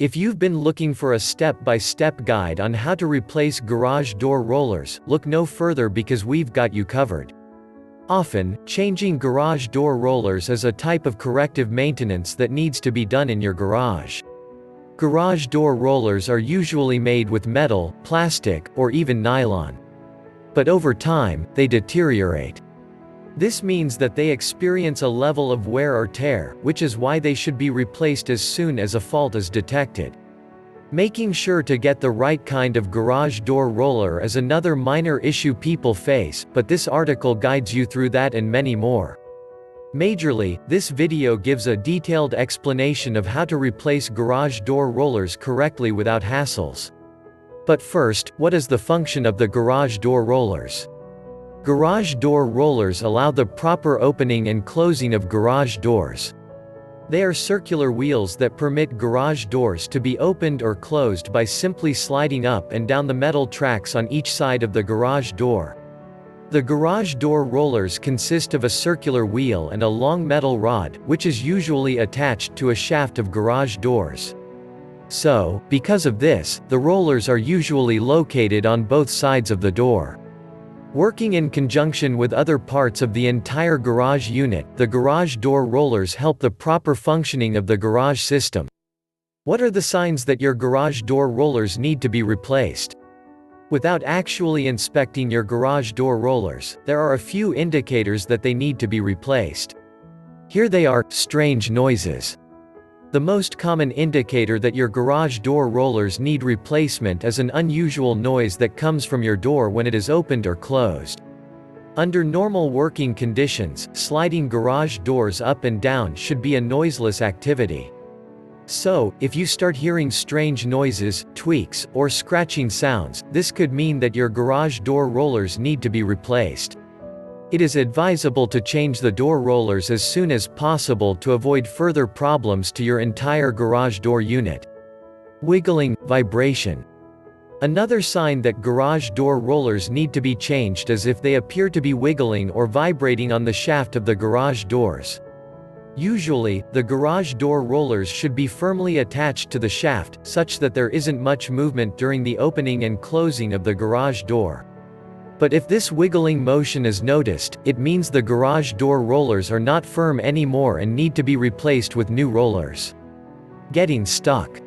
If you've been looking for a step-by-step guide on how to replace garage door rollers, look no further because we've got you covered. Often, changing garage door rollers is a type of corrective maintenance that needs to be done in your garage. Garage door rollers are usually made with metal, plastic, or even nylon. But over time, they deteriorate. This means that they experience a level of wear or tear, which is why they should be replaced as soon as a fault is detected. Making sure to get the right kind of garage door roller is another minor issue people face, but this article guides you through that and many more. Majorly, this video gives a detailed explanation of how to replace garage door rollers correctly without hassles. But first, what is the function of the garage door rollers? Garage door rollers allow the proper opening and closing of garage doors. They are circular wheels that permit garage doors to be opened or closed by simply sliding up and down the metal tracks on each side of the garage door. The garage door rollers consist of a circular wheel and a long metal rod, which is usually attached to a shaft of garage doors. So, because of this, the rollers are usually located on both sides of the door. Working in conjunction with other parts of the entire garage unit, the garage door rollers help the proper functioning of the garage system. What are the signs that your garage door rollers need to be replaced? Without actually inspecting your garage door rollers, there are a few indicators that they need to be replaced. Here they are: strange noises. The most common indicator that your garage door rollers need replacement is an unusual noise that comes from your door when it is opened or closed. Under normal working conditions, sliding garage doors up and down should be a noiseless activity. So, if you start hearing strange noises, tweaks, or scratching sounds, this could mean that your garage door rollers need to be replaced. It is advisable to change the door rollers as soon as possible to avoid further problems to your entire garage door unit. Wiggling, vibration. Another sign that garage door rollers need to be changed is if they appear to be wiggling or vibrating on the shaft of the garage doors. Usually, the garage door rollers should be firmly attached to the shaft, such that there isn't much movement during the opening and closing of the garage door. But if this wiggling motion is noticed, it means the garage door rollers are not firm anymore and need to be replaced with new rollers. Getting stuck.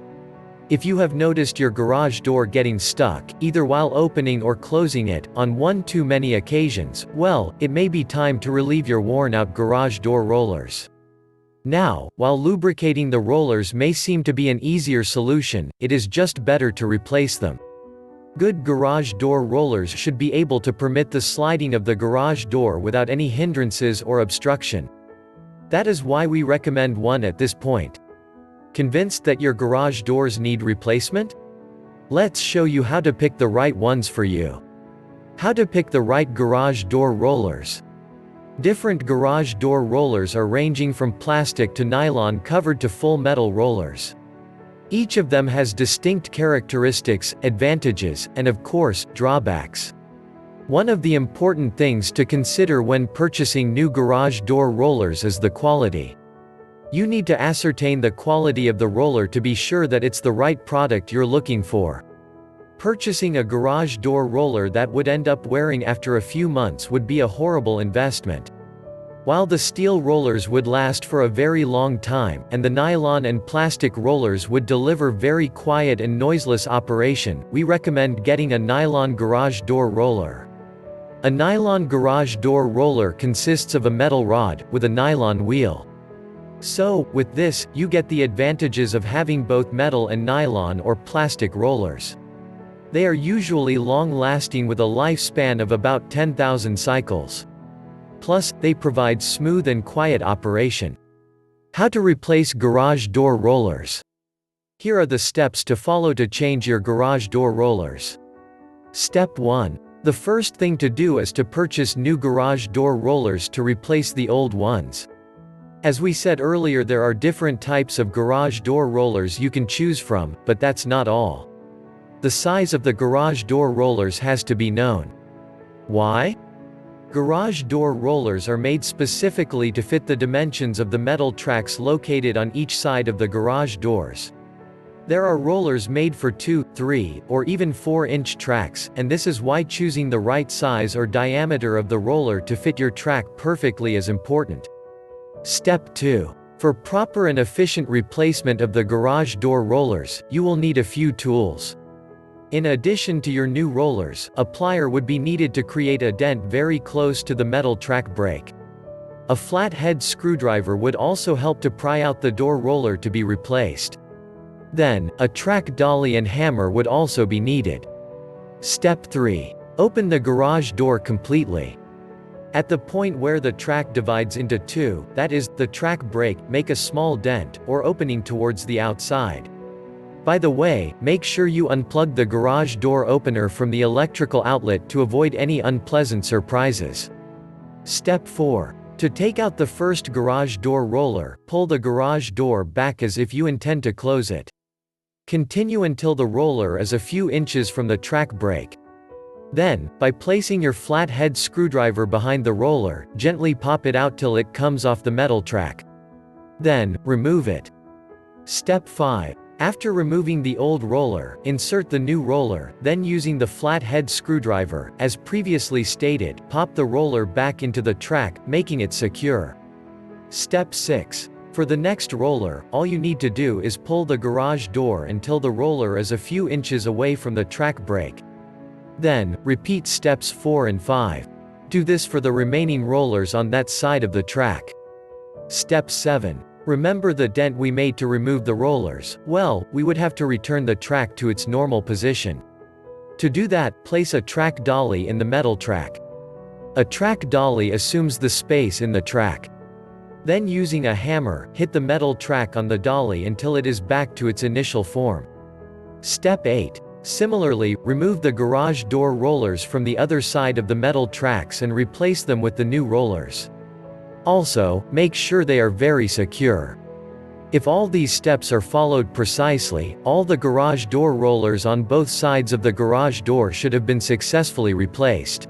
If you have noticed your garage door getting stuck, either while opening or closing it, on one too many occasions, well, it may be time to relieve your worn-out garage door rollers. Now, while lubricating the rollers may seem to be an easier solution, it is just better to replace them. Good garage door rollers should be able to permit the sliding of the garage door without any hindrances or obstruction. That is why we recommend one at this point. Convinced that your garage doors need replacement? Let's show you how to pick the right ones for you. How to pick the right garage door rollers. Different garage door rollers are ranging from plastic to nylon covered to full metal rollers. Each of them has distinct characteristics, advantages, and of course, drawbacks. One of the important things to consider when purchasing new garage door rollers is the quality. You need to ascertain the quality of the roller to be sure that it's the right product you're looking for. Purchasing a garage door roller that would end up wearing after a few months would be a horrible investment. While the steel rollers would last for a very long time, and the nylon and plastic rollers would deliver very quiet and noiseless operation, we recommend getting a nylon garage door roller. A nylon garage door roller consists of a metal rod, with a nylon wheel. So, with this, you get the advantages of having both metal and nylon or plastic rollers. They are usually long-lasting with a lifespan of about 10,000 cycles. Plus, they provide smooth and quiet operation. How to replace garage door rollers. Here are the steps to follow to change your garage door rollers. Step 1. The first thing to do is to purchase new garage door rollers to replace the old ones. As we said earlier, there are different types of garage door rollers you can choose from, but that's not all. The size of the garage door rollers has to be known. Why? Garage door rollers are made specifically to fit the dimensions of the metal tracks located on each side of the garage doors. There are rollers made for 2, 3, or even 4-inch tracks, and this is why choosing the right size or diameter of the roller to fit your track perfectly is important. Step 2. For proper and efficient replacement of the garage door rollers, you will need a few tools. In addition to your new rollers, a plier would be needed to create a dent very close to the metal track brake. A flathead screwdriver would also help to pry out the door roller to be replaced. Then, a track dolly and hammer would also be needed. Step 3. Open the garage door completely. At the point where the track divides into two, that is, the track brake, make a small dent, or opening towards the outside. By the way, make sure you unplug the garage door opener from the electrical outlet to avoid any unpleasant surprises. Step 4. To take out the first garage door roller, pull the garage door back as if you intend to close it. Continue until the roller is a few inches from the track brake. Then, by placing your flathead screwdriver behind the roller, gently pop it out till it comes off the metal track. Then, remove it. Step 5. After removing the old roller, insert the new roller, then using the flathead screwdriver, as previously stated, pop the roller back into the track, making it secure. Step 6. For the next roller, all you need to do is pull the garage door until the roller is a few inches away from the track brake. Then, repeat steps 4 and 5. Do this for the remaining rollers on that side of the track. Step 7. Remember the dent we made to remove the rollers? Well, we would have to return the track to its normal position. To do that, place a track dolly in the metal track. A track dolly assumes the space in the track. Then using a hammer, hit the metal track on the dolly until it is back to its initial form. Step 8. Similarly, remove the garage door rollers from the other side of the metal tracks and replace them with the new rollers. Also, make sure they are very secure. If all these steps are followed precisely, all the garage door rollers on both sides of the garage door should have been successfully replaced.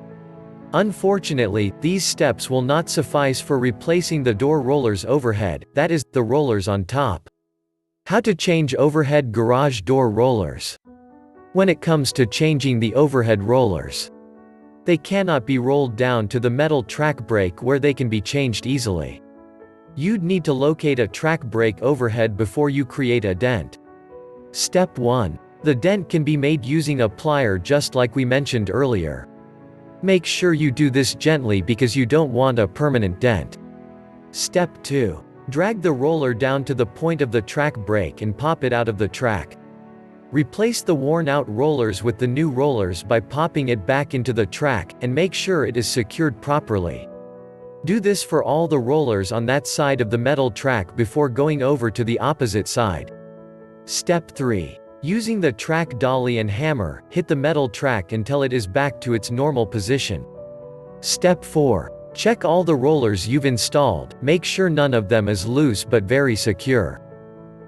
Unfortunately, these steps will not suffice for replacing the door rollers overhead, that is, the rollers on top. How to change overhead garage door rollers? When it comes to changing the overhead rollers, they cannot be rolled down to the metal track brake where they can be changed easily. You'd need to locate a track brake overhead before you create a dent. Step 1. The dent can be made using a plier just like we mentioned earlier. Make sure you do this gently because you don't want a permanent dent. Step 2. Drag the roller down to the point of the track brake and pop it out of the track. Replace the worn-out rollers with the new rollers by popping it back into the track, and make sure it is secured properly. Do this for all the rollers on that side of the metal track before going over to the opposite side. Step 3. Using the track dolly and hammer, hit the metal track until it is back to its normal position. Step 4. Check all the rollers you've installed, make sure none of them is loose but very secure.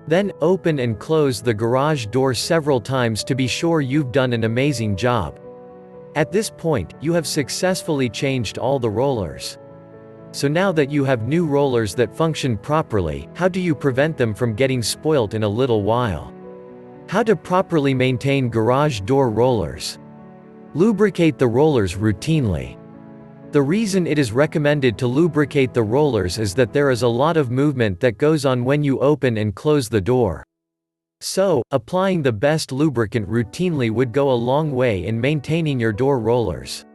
Then, open and close the garage door several times to be sure you've done an amazing job. At this point, you have successfully changed all the rollers. So now that you have new rollers that function properly, how do you prevent them from getting spoilt in a little while? How to properly maintain garage door rollers. Lubricate the rollers routinely. The reason it is recommended to lubricate the rollers is that there is a lot of movement that goes on when you open and close the door. So, applying the best lubricant routinely would go a long way in maintaining your door rollers.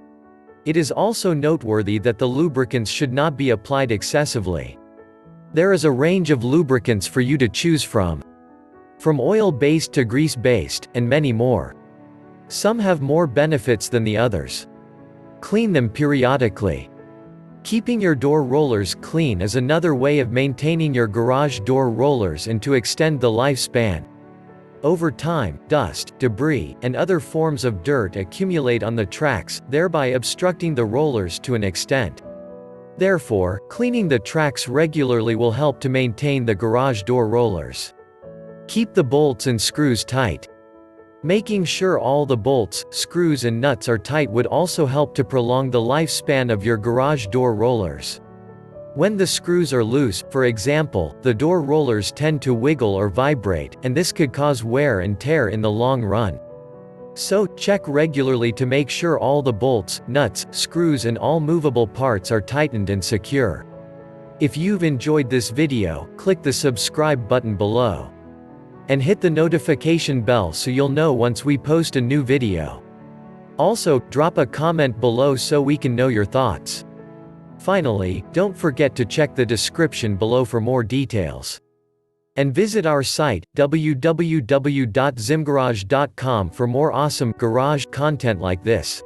It is also noteworthy that the lubricants should not be applied excessively. There is a range of lubricants for you to choose from oil-based to grease-based, and many more. Some have more benefits than the others. Clean them periodically. Keeping your door rollers clean is another way of maintaining your garage door rollers and to extend the lifespan. Over time, dust, debris, and other forms of dirt accumulate on the tracks, thereby obstructing the rollers to an extent. Therefore, cleaning the tracks regularly will help to maintain the garage door rollers. Keep the bolts and screws tight. Making sure all the bolts, screws and nuts are tight would also help to prolong the lifespan of your garage door rollers. When the screws are loose, for example, the door rollers tend to wiggle or vibrate, and this could cause wear and tear in the long run. So, check regularly to make sure all the bolts, nuts, screws and all movable parts are tightened and secure. If you've enjoyed this video, click the subscribe button below. And hit the notification bell so you'll know once we post a new video. Also, drop a comment below so we can know your thoughts. Finally, don't forget to check the description below for more details. And visit our site, www.zimgarage.com for more awesome garage content like this.